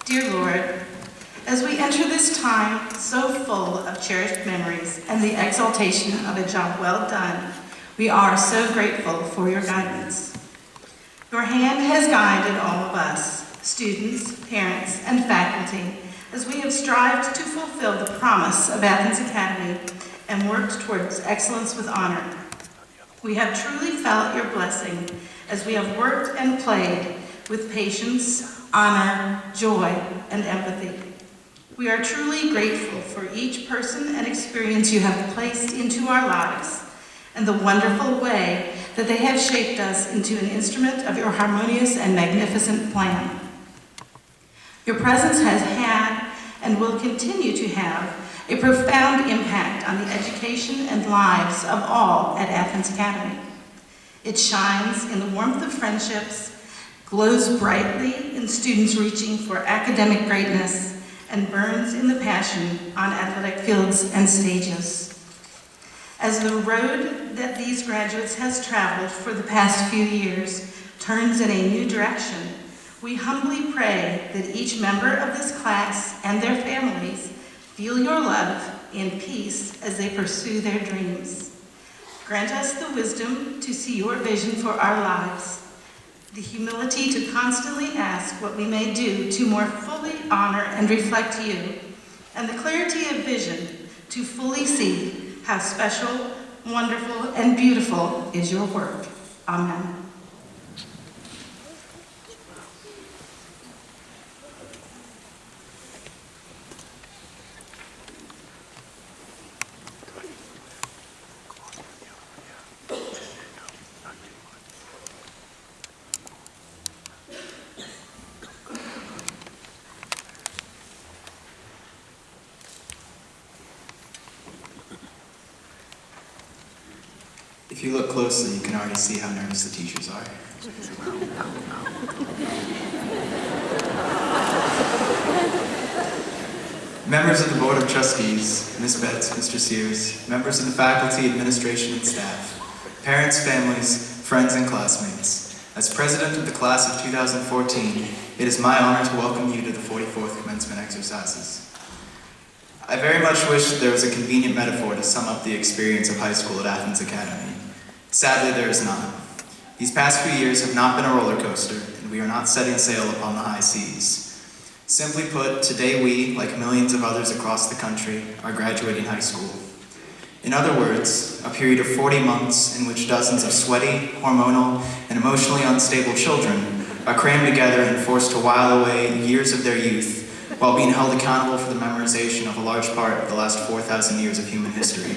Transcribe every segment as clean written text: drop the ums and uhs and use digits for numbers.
Dear Lord, as we enter this time so full of cherished memories and the exaltation of a job well done, we are so grateful for your guidance. Your hand has guided all of us, students, parents, and faculty, as we have strived to fulfill the promise of Athens Academy and worked towards excellence with honor. We have truly felt your blessing as we have worked and played with patience, honor, joy, and empathy. We are truly grateful for each person and experience you have placed into our lives and the wonderful way that they have shaped us into an instrument of your harmonious and magnificent plan. Your presence has had and will continue to have a profound impact on the education and lives of all at Athens Academy. It shines in the warmth of friendships, glows brightly in students reaching for academic greatness, and burns in the passion on athletic fields and stages. As the road that these graduates has traveled for the past few years turns in a new direction, we humbly pray that each member of this class and their families feel your love in peace as they pursue their dreams. Grant us the wisdom to see your vision for our lives, the humility to constantly ask what we may do to more fully honor and reflect you, and the clarity of vision to fully see how special, wonderful, and beautiful is your work. Amen. If you look closely, you can already see how nervous the teachers are. Members of the Board of Trustees, Ms. Betts, Mr. Sears, members of the faculty, administration, and staff, parents, families, friends, and classmates, as president of the class of 2014, it is my honor to welcome you to the 44th commencement exercises. I very much wish that there was a convenient metaphor to sum up the experience of high school at Athens Academy. Sadly, there is not. These past few years have not been a roller coaster, and we are not setting sail upon the high seas. Simply put, today we, like millions of others across the country, are graduating high school. In other words, a period of 40 months in which dozens of sweaty, hormonal, and emotionally unstable children are crammed together and forced to while away years of their youth while being held accountable for the memorization of a large part of the last 4,000 years of human history.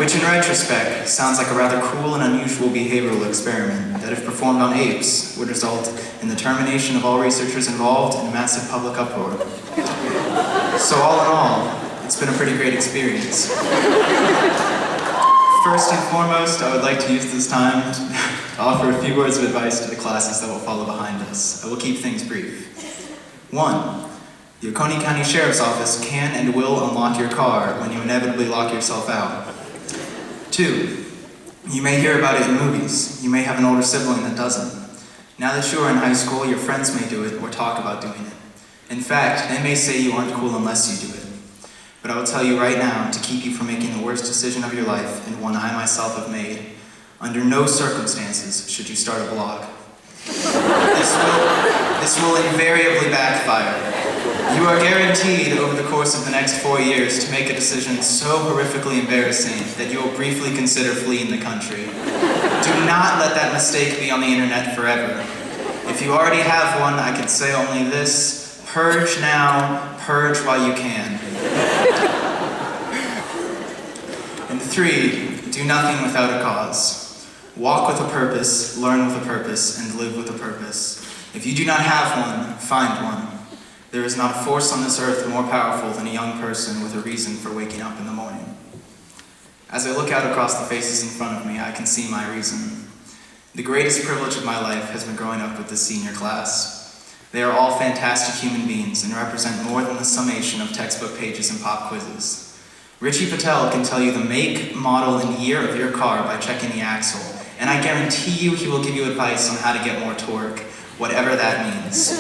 Which in retrospect sounds like a rather cruel and unusual behavioral experiment that if performed on apes would result in the termination of all researchers involved and massive public uproar. So all in all, it's been a pretty great experience. First and foremost, I would like to use this time to offer a few words of advice to the classes that will follow behind us. I will keep things brief. 1. The Oconee County Sheriff's Office can and will unlock your car when you inevitably lock yourself out. 2. You may hear about it in movies. You may have an older sibling that doesn't. Now that you are in high school, your friends may do it or talk about doing it. In fact, they may say you aren't cool unless you do it. But I will tell you right now, to keep you from making the worst decision of your life, and one I myself have made, under no circumstances should you start a blog. This will invariably backfire. You are guaranteed over the course of the next 4 years to make a decision so horrifically embarrassing that you will briefly consider fleeing the country. Do not let that mistake be on the internet forever. If you already have one, I can say only this: purge now, purge while you can. And 3, do nothing without a cause. Walk with a purpose, learn with a purpose, and live with a purpose. If you do not have one, find one. There is not a force on this earth more powerful than a young person with a reason for waking up in the morning. As I look out across the faces in front of me, I can see my reason. The greatest privilege of my life has been growing up with this senior class. They are all fantastic human beings and represent more than the summation of textbook pages and pop quizzes. Richie Patel can tell you the make, model, and year of your car by checking the axle, and I guarantee you he will give you advice on how to get more torque, whatever that means.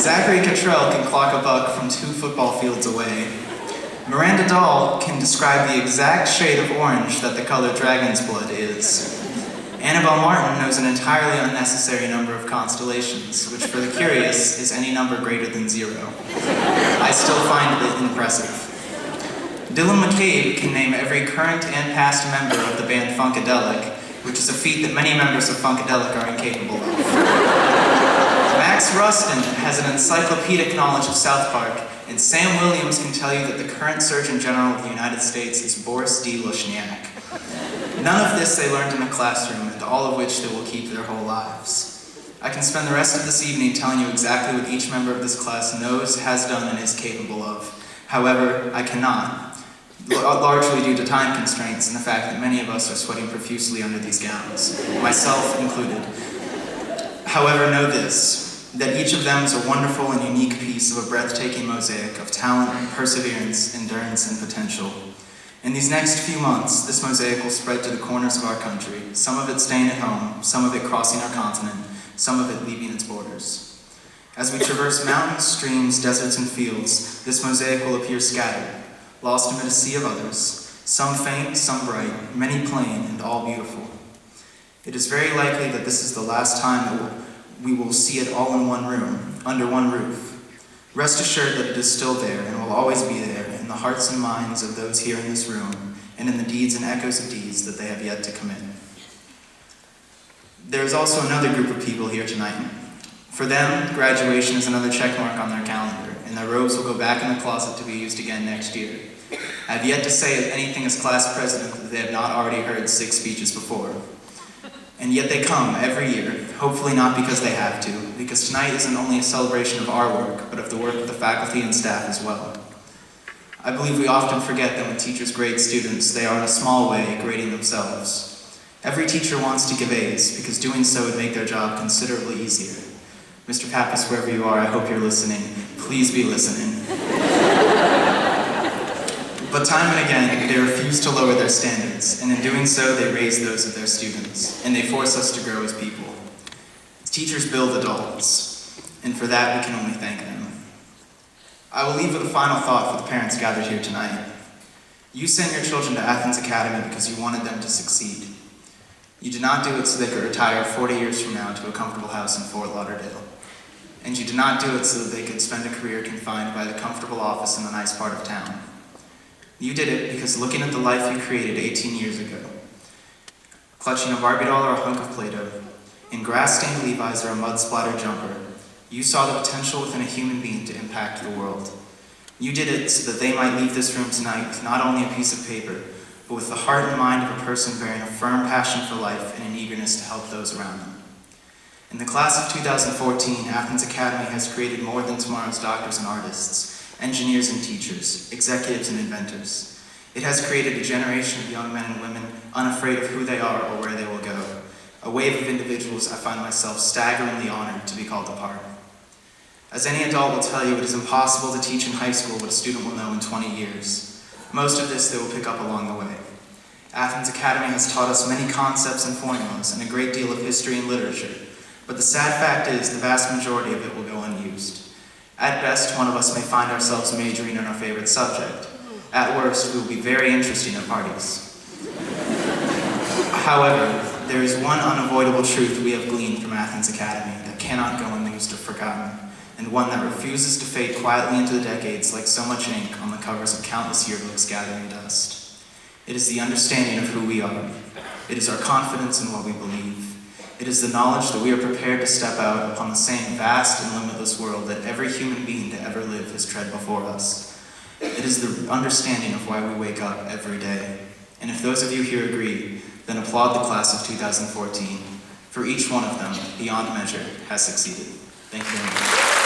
Zachary Cottrell can clock a buck from 2 football fields away. Miranda Dahl can describe the exact shade of orange that the color dragon's blood is. Annabelle Martin knows an entirely unnecessary number of constellations, which for the curious is any number greater than 0. I still find it impressive. Dylan McCabe can name every current and past member of the band Funkadelic, which is a feat that many members of Funkadelic are incapable of. Max Rustin has an encyclopedic knowledge of South Park, and Sam Williams can tell you that the current Surgeon General of the United States is Boris D. Lushniak. None of this they learned in a classroom, and all of which they will keep their whole lives. I can spend the rest of this evening telling you exactly what each member of this class knows, has done, and is capable of. However, I cannot, largely due to time constraints and the fact that many of us are sweating profusely under these gowns, myself included. However, know this, that each of them is a wonderful and unique piece of a breathtaking mosaic of talent, perseverance, endurance, and potential. In these next few months, this mosaic will spread to the corners of our country, some of it staying at home, some of it crossing our continent, some of it leaving its borders. As we traverse mountains, streams, deserts, and fields, this mosaic will appear scattered, lost amid a sea of others, some faint, some bright, many plain, and all beautiful. It is very likely that this is the last time that we will see it all in one room, under one roof. Rest assured that it is still there and will always be there in the hearts and minds of those here in this room and in the deeds and echoes of deeds that they have yet to commit. There is also another group of people here tonight. For them, graduation is another check mark on their calendar, and their robes will go back in the closet to be used again next year. I have yet to say anything as class president that they have not already heard 6 speeches before. And yet they come every year, hopefully not because they have to, because tonight isn't only a celebration of our work, but of the work of the faculty and staff as well. I believe we often forget that when teachers grade students, they are in a small way grading themselves. Every teacher wants to give A's, because doing so would make their job considerably easier. Mr. Pappas, wherever you are, I hope you're listening. Please be listening. But time and again, they refuse to lower their standards, and in doing so, they raise those of their students, and they force us to grow as people. Teachers build adults, and for that, we can only thank them. I will leave with a final thought for the parents gathered here tonight. You sent your children to Athens Academy because you wanted them to succeed. You did not do it so they could retire 40 years from now to a comfortable house in Fort Lauderdale. And you did not do it so that they could spend a career confined by the comfortable office in a nice part of town. You did it because looking at the life you created 18 years ago, clutching a Barbie doll or a hunk of Play-Doh, in grass-stained Levi's or a mud-splattered jumper, you saw the potential within a human being to impact the world. You did it so that they might leave this room tonight with not only a piece of paper, but with the heart and mind of a person bearing a firm passion for life and an eagerness to help those around them. In the class of 2014, Athens Academy has created more than tomorrow's doctors and artists, engineers and teachers, executives and inventors. It has created a generation of young men and women unafraid of who they are or where they will go. A wave of individuals I find myself staggeringly honored to be called a part. As any adult will tell you, it is impossible to teach in high school what a student will know in 20 years. Most of this they will pick up along the way. Athens Academy has taught us many concepts and formulas and a great deal of history and literature, but the sad fact is the vast majority of it will go unused. At best, one of us may find ourselves majoring in our favorite subject. At worst, we will be very interesting at parties. However, there is one unavoidable truth we have gleaned from Athens Academy that cannot go unused or forgotten, and one that refuses to fade quietly into the decades like so much ink on the covers of countless yearbooks gathering dust. It is the understanding of who we are. It is our confidence in what we believe. It is the knowledge that we are prepared to step out upon the same vast and limitless world that every human being to ever live has tread before us. It is the understanding of why we wake up every day. And if those of you here agree, then applaud the class of 2014. For each one of them, beyond measure, has succeeded. Thank you very much.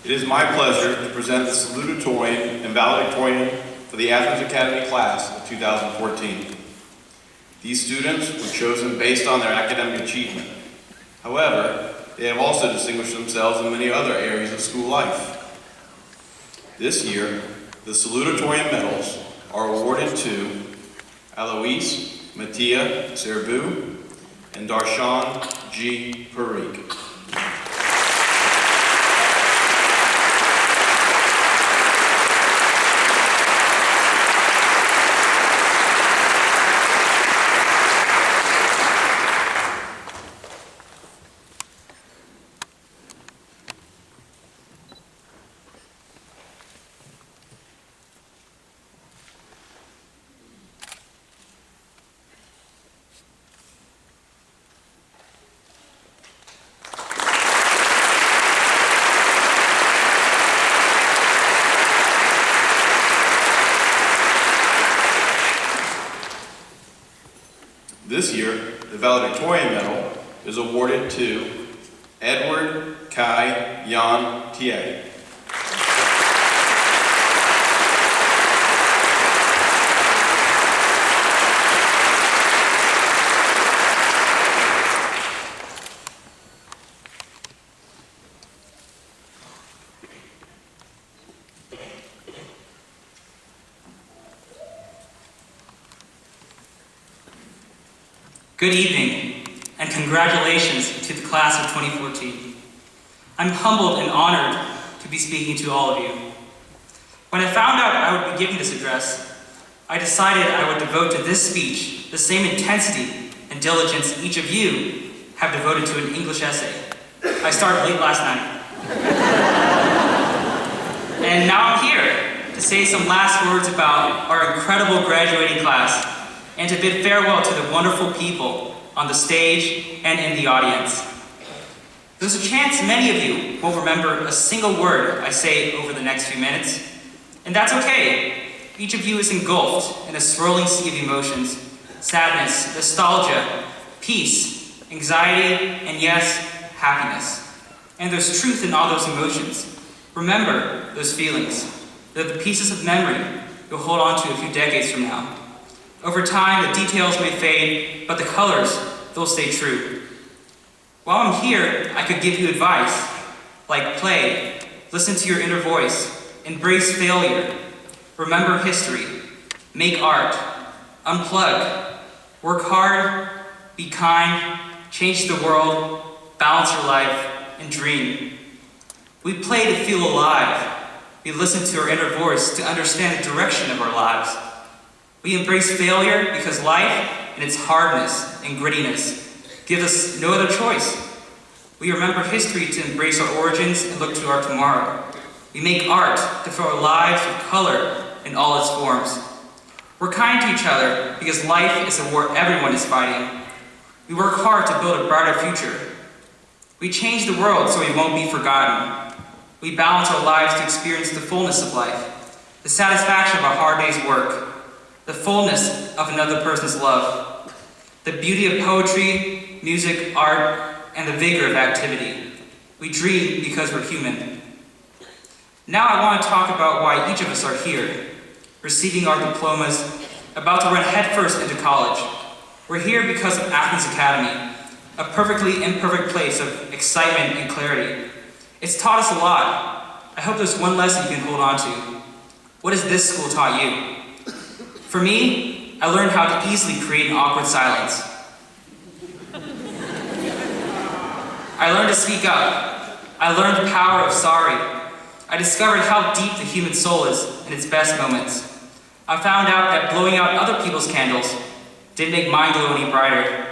It is my pleasure to present the salutatorian and valedictorian for the Athens Academy class of 2014. These students were chosen based on their academic achievement. However, they have also distinguished themselves in many other areas of school life. This year, the salutatorian medals are awarded to Alois Mattia Serbu and Darshan G. Parikh. This year, the valedictorian medal is awarded to Edward Kai Yan Tie. Good evening, and congratulations to the class of 2014. I'm humbled and honored to be speaking to all of you. When I found out I would be giving this address, I decided I would devote to this speech the same intensity and diligence each of you have devoted to an English essay. I started late last night. And now I'm here to say some last words about our incredible graduating class and to bid farewell to the wonderful people on the stage and in the audience. There's a chance many of you won't remember a single word I say over the next few minutes, and that's okay. Each of you is engulfed in a swirling sea of emotions: sadness, nostalgia, peace, anxiety, and yes, happiness. And there's truth in all those emotions. Remember those feelings. They're the pieces of memory you'll hold on to a few decades from now. Over time, the details may fade, but the colors, they'll stay true. While I'm here, I could give you advice, like play, listen to your inner voice, embrace failure, remember history, make art, unplug, work hard, be kind, change the world, balance your life, and dream. We play to feel alive. We listen to our inner voice to understand the direction of our lives. We embrace failure because life, in its hardness and grittiness, gives us no other choice. We remember history to embrace our origins and look to our tomorrow. We make art to fill our lives with color in all its forms. We're kind to each other because life is a war everyone is fighting. We work hard to build a brighter future. We change the world so we won't be forgotten. We balance our lives to experience the fullness of life, the satisfaction of a hard day's work, the fullness of another person's love, the beauty of poetry, music, art, and the vigor of activity. We dream because we're human. Now I want to talk about why each of us are here, receiving our diplomas, about to run headfirst into college. We're here because of Athens Academy, a perfectly imperfect place of excitement and clarity. It's taught us a lot. I hope there's one lesson you can hold on to. What has this school taught you? For me, I learned how to easily create an awkward silence. I learned to speak up. I learned the power of sorry. I discovered how deep the human soul is in its best moments. I found out that blowing out other people's candles didn't make mine glow any brighter.